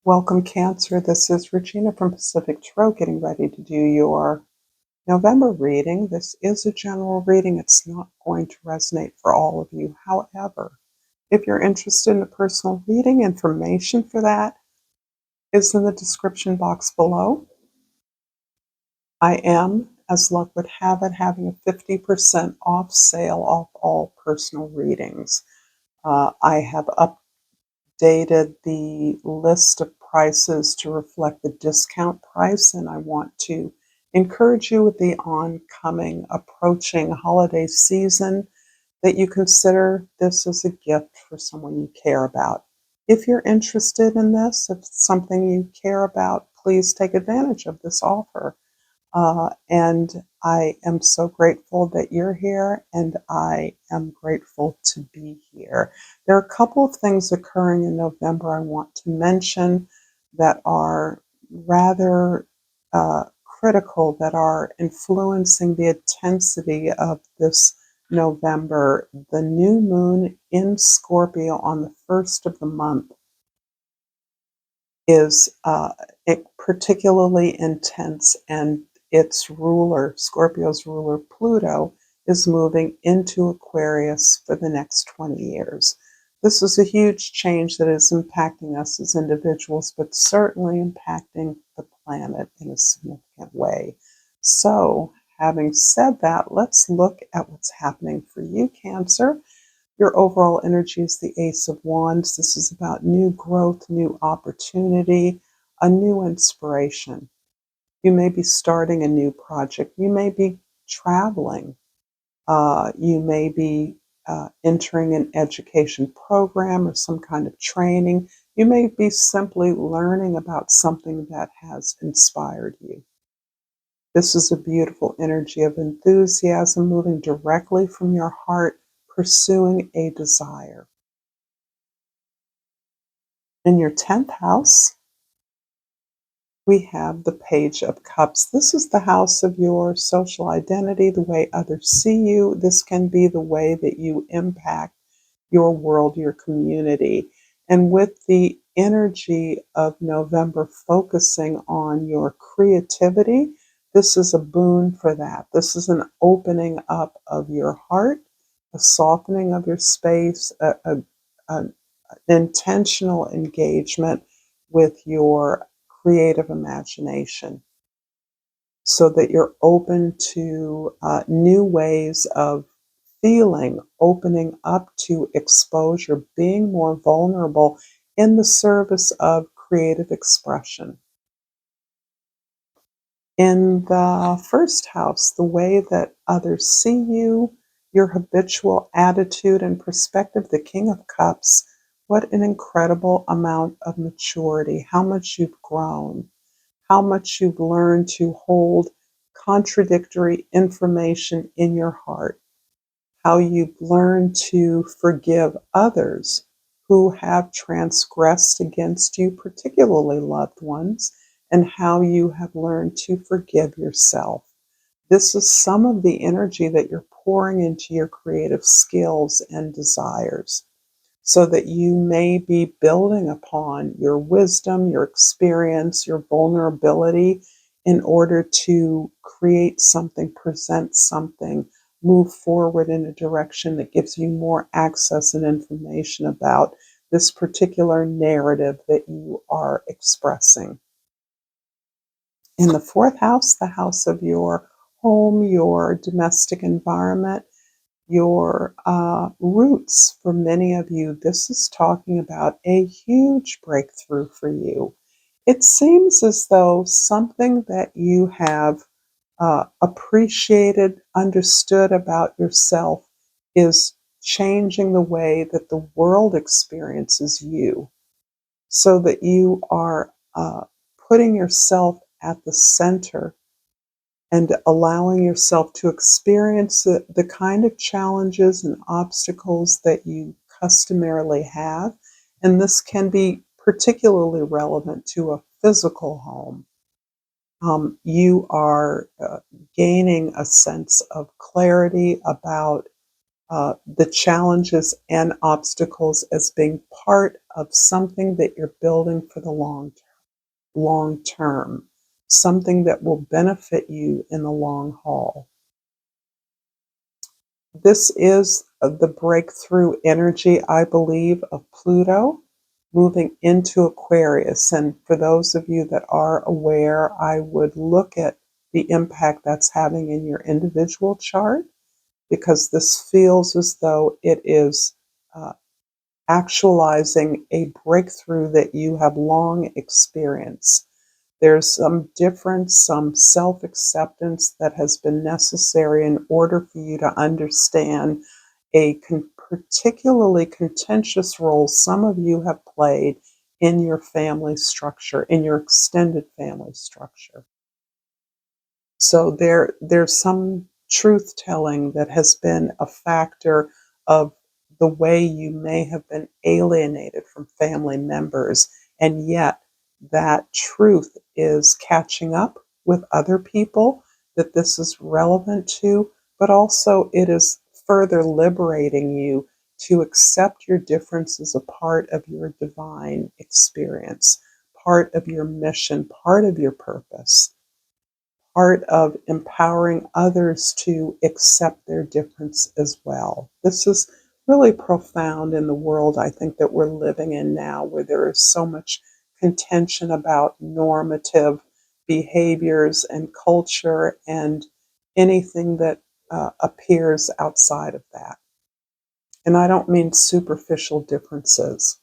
Welcome, Cancer. This is Regina from Pacific Tarot getting ready to do your November reading. This is a general reading. It's not going to resonate for all of you. However, if you're interested in a personal reading, information for that is in the description box below. I am, as luck would have it, having a 50% off sale off all personal readings. I have updated the list of prices to reflect the discount price, and I want to encourage you with the oncoming, approaching holiday season that you consider this as a gift for someone you care about. If you're interested in this, if it's something you care about, please take advantage of this offer. And I am so grateful that you're here, and I am grateful to be here. There are a couple of things occurring in November I want to mention that are rather critical, that are influencing the intensity of this November. The new moon in Scorpio on the first of the month is particularly intense, and its ruler, Scorpio's ruler Pluto, is moving into Aquarius for the next 20 years. This is a huge change that is impacting us as individuals, but certainly impacting the planet in a significant way. So, having said that, let's look at what's happening for you, Cancer. Your overall energy is the Ace of Wands. This is about new growth, new opportunity, a new inspiration. You may be starting a new project. You may be traveling. You may be entering an education program or some kind of training. You may be simply learning about something that has inspired you. This is a beautiful energy of enthusiasm moving directly from your heart, pursuing a desire. In your 10th house, we have the Page of Cups. This is the house of your social identity, the way others see you. This can be the way that you impact your world, your community. And with the energy of November focusing on your creativity, this is a boon for that. This is an opening up of your heart, a softening of your space, an intentional engagement with your creative imagination so that you're open to new ways of feeling, opening up to exposure, being more vulnerable in the service of creative expression. In the first house, the way that others see you, your habitual attitude and perspective, the King of Cups, what an incredible amount of maturity, how much you've grown, how much you've learned to hold contradictory information in your heart, how you've learned to forgive others who have transgressed against you, particularly loved ones, and how you have learned to forgive yourself. This is some of the energy that you're pouring into your creative skills and desires, so that you may be building upon your wisdom, your experience, your vulnerability in order to create something, present something, move forward in a direction that gives you more access and information about this particular narrative that you are expressing. In the fourth house, the house of your home, your domestic environment, your roots. For many of you, this is talking about a huge breakthrough for you. It seems as though something that you have appreciated, understood about yourself is changing the way that the world experiences you, so that you are putting yourself at the center and allowing yourself to experience the kind of challenges and obstacles that you customarily have. And this can be particularly relevant to a physical home. You are gaining a sense of clarity about the challenges and obstacles as being part of something that you're building for the long term, something that will benefit you in the long haul. This is the breakthrough energy, I believe, of Pluto moving into Aquarius. And for those of you that are aware, I would look at the impact that's having in your individual chart, because this feels as though it is uh, actualizing a breakthrough that you have long experienced. There's some difference, some self acceptance that has been necessary in order for you to understand a particularly contentious role some of you have played in your family structure, in your extended family structure. So there's some truth telling that has been a factor of the way you may have been alienated from family members, and yet that truth is catching up with other people that this is relevant to, but also it is further liberating you to accept your difference as a part of your divine experience, part of your mission, part of your purpose, part of empowering others to accept their difference as well. This is really profound in the world I think that we're living in now, where there is so much contention about normative behaviors and culture and anything that appears outside of that. And I don't mean superficial differences.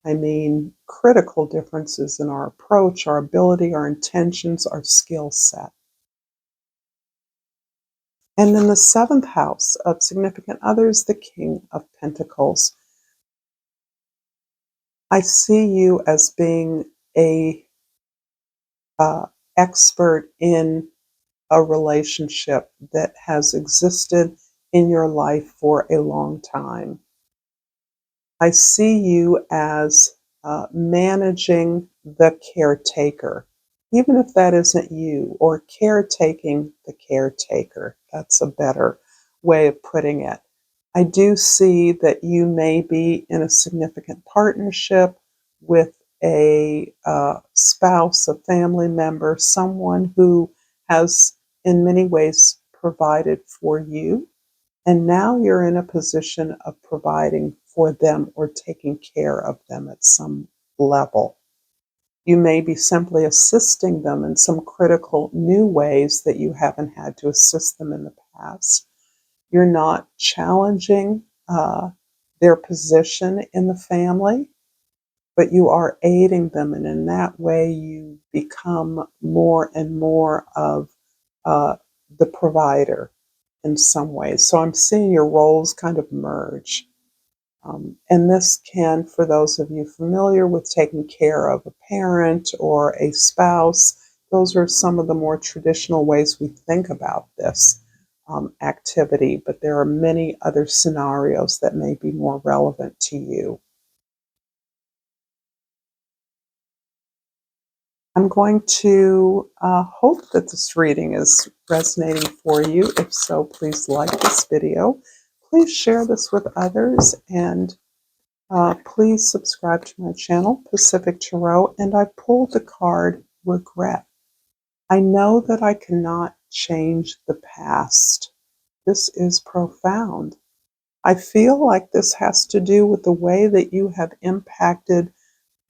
I mean critical differences in our approach, our ability, our intentions, our skill set. And in the seventh house of significant others, the King of Pentacles, I see you as being a expert in a relationship that has existed in your life for a long time. I see you as managing the caretaker, even if that isn't you, or caretaking the caretaker. That's a better way of putting it. I do see that you may be in a significant partnership with a spouse, a family member, someone who has in many ways provided for you, and now you're in a position of providing for them or taking care of them at some level. You may be simply assisting them in some critical new ways that you haven't had to assist them in the past. You're not challenging their position in the family, but you are aiding them. And in that way, you become more and more of uh, the provider in some ways. So I'm seeing your roles kind of merge. And this can, for those of you familiar with taking care of a parent or a spouse, those are some of the more traditional ways we think about this activity, but there are many other scenarios that may be more relevant to you. I'm going to hope that this reading is resonating for you. If so, please like this video. Please share this with others, and please subscribe to my channel, Pacific Tarot. And I pulled the card Regret. I know that I cannot change the past. This is profound. I feel like this has to do with the way that you have impacted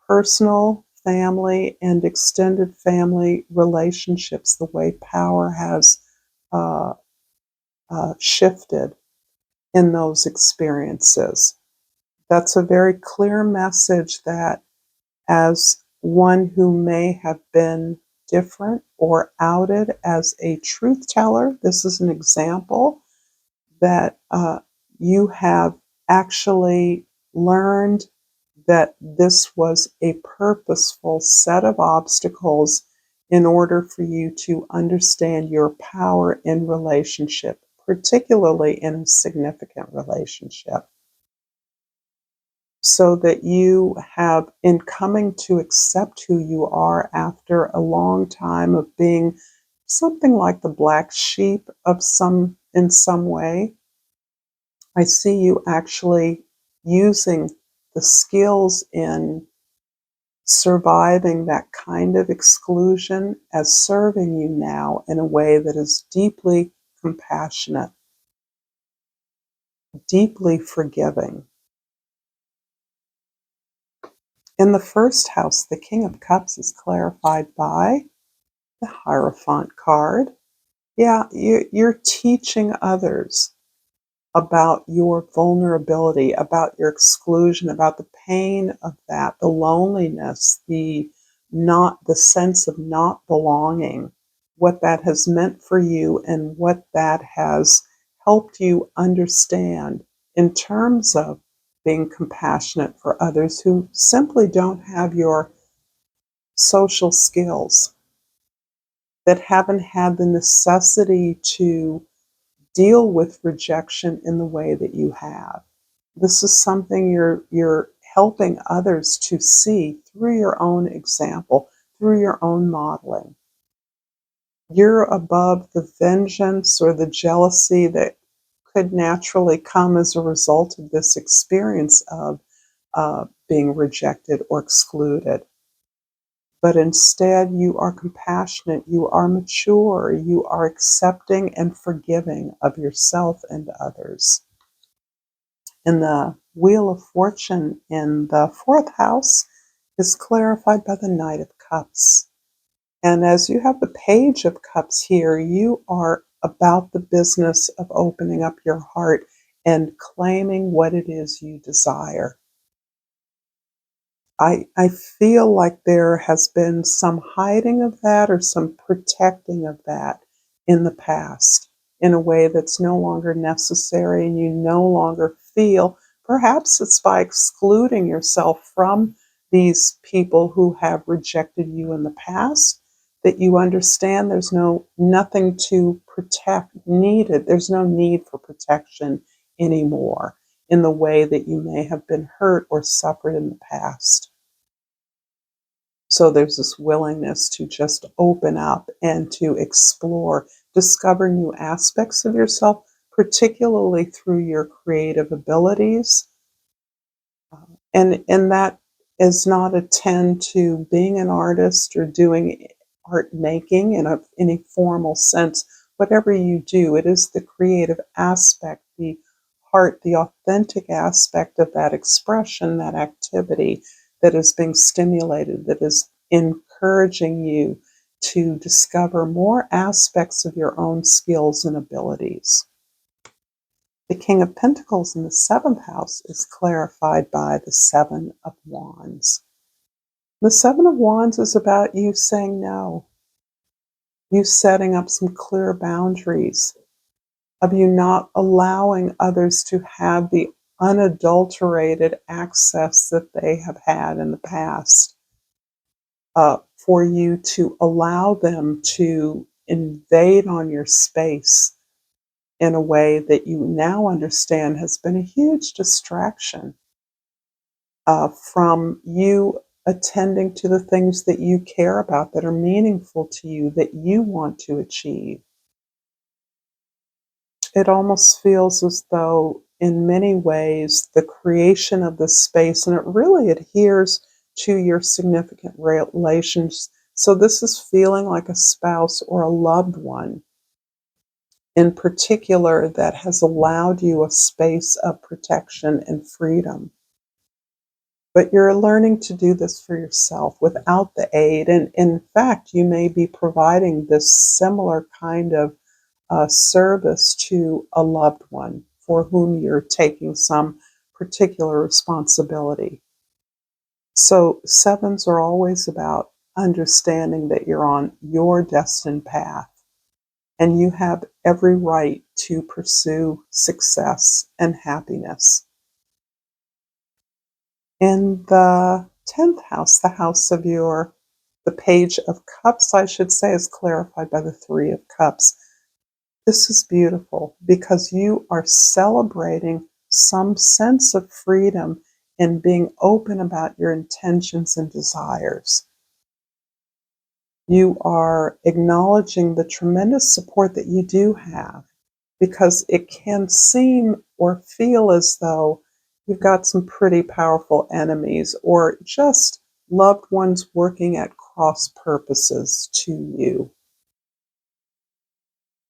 personal, family, and extended family relationships, the way power has uh, shifted in those experiences. That's a very clear message that, as one who may have been different or outed as a truth teller, this is an example that you have actually learned that this was a purposeful set of obstacles in order for you to understand your power in relationship, particularly in a significant relationship, so that you have, in coming to accept who you are after a long time of being something like the black sheep of in some way, I see you actually using the skills in surviving that kind of exclusion as serving you now in a way that is deeply compassionate, deeply forgiving. In the first house, the King of Cups is clarified by the Hierophant card. Yeah, you're teaching others about your vulnerability, about your exclusion, about the pain of that, the loneliness, the sense of not belonging, what that has meant for you and what that has helped you understand in terms of being compassionate for others who simply don't have your social skills, that haven't had the necessity to deal with rejection in the way that you have. This is something you're helping others to see through your own example, through your own modeling. You're above the vengeance or the jealousy that could naturally come as a result of this experience of being rejected or excluded. But instead, you are compassionate, you are mature, you are accepting and forgiving of yourself and others. In the Wheel of Fortune in the fourth house is clarified by the Knight of Cups. And as you have the Page of Cups here, you are about the business of opening up your heart and claiming what it is you desire. I feel like there has been some hiding of that or some protecting of that in the past in a way that's no longer necessary, and you no longer feel, perhaps it's by excluding yourself from these people who have rejected you in the past, that you understand there's nothing to protect needed. There's no need for protection anymore in the way that you may have been hurt or suffered in the past. So there's this willingness to just open up and to explore, discover new aspects of yourself, particularly through your creative abilities. And that is not a tend to being an artist or doing art making in any formal sense. Whatever you do, it is the creative aspect, the heart, the authentic aspect of that expression, that activity that is being stimulated, that is encouraging you to discover more aspects of your own skills and abilities. The King of Pentacles in the seventh house is clarified by the Seven of Wands. The Seven of Wands is about you saying no, you setting up some clear boundaries, of you not allowing others to have the unadulterated access that they have had in the past, for you to allow them to invade on your space in a way that you now understand has been a huge distraction from you attending to the things that you care about, that are meaningful to you, that you want to achieve. It almost feels as though, in many ways, the creation of this space, and it really adheres to your significant relations. So this is feeling like a spouse or a loved one in particular that has allowed you a space of protection and freedom. But you're learning to do this for yourself without the aid. And in fact, you may be providing this similar kind of service to a loved one for whom you're taking some particular responsibility. So, sevens are always about understanding that you're on your destined path and you have every right to pursue success and happiness. In the 10th house, the house of the Page of Cups, I should say, is clarified by the Three of Cups. This is beautiful because you are celebrating some sense of freedom in being open about your intentions and desires. You are acknowledging the tremendous support that you do have because it can seem or feel as though you've got some pretty powerful enemies or just loved ones working at cross purposes to you.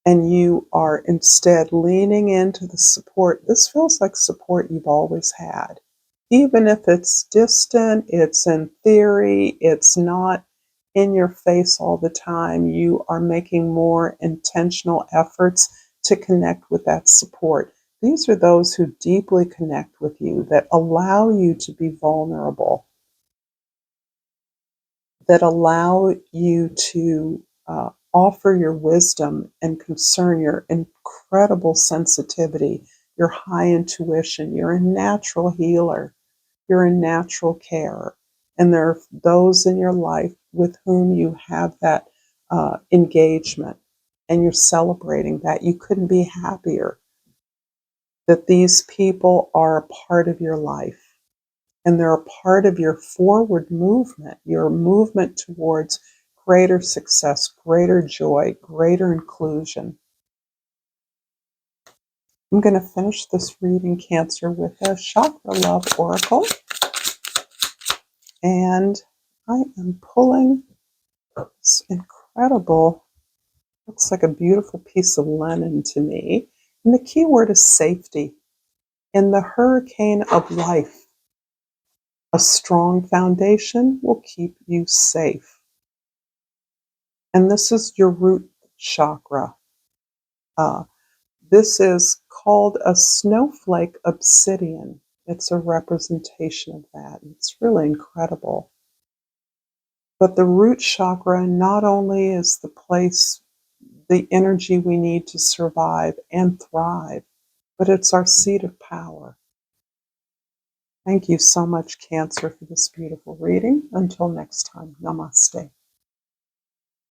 And you are instead leaning into the support. This feels like support you've always had. Even if it's distant, it's in theory, it's not in your face all the time, you are making more intentional efforts to connect with that support. These are those who deeply connect with you, that allow you to be vulnerable, that allow you to offer your wisdom and concern, your incredible sensitivity, your high intuition. You're a natural healer, you're a natural carer. And there are those in your life with whom you have that engagement, and you're celebrating that. You couldn't be happier that these people are a part of your life, and they're a part of your forward movement, your movement towards greater success, greater joy, greater inclusion. I'm going to finish this reading, Cancer, with a Chakra Love Oracle. And I am pulling this incredible, looks like a beautiful piece of linen to me. And the key word is safety. In the hurricane of life, a strong foundation will keep you safe. And this is your root chakra. Uh, this is called a snowflake obsidian. It's a representation of that. It's really incredible. But the root chakra not only is the place, the energy we need to survive and thrive, but it's our seat of power. Thank you so much, Cancer, for this beautiful reading. Until next time, namaste.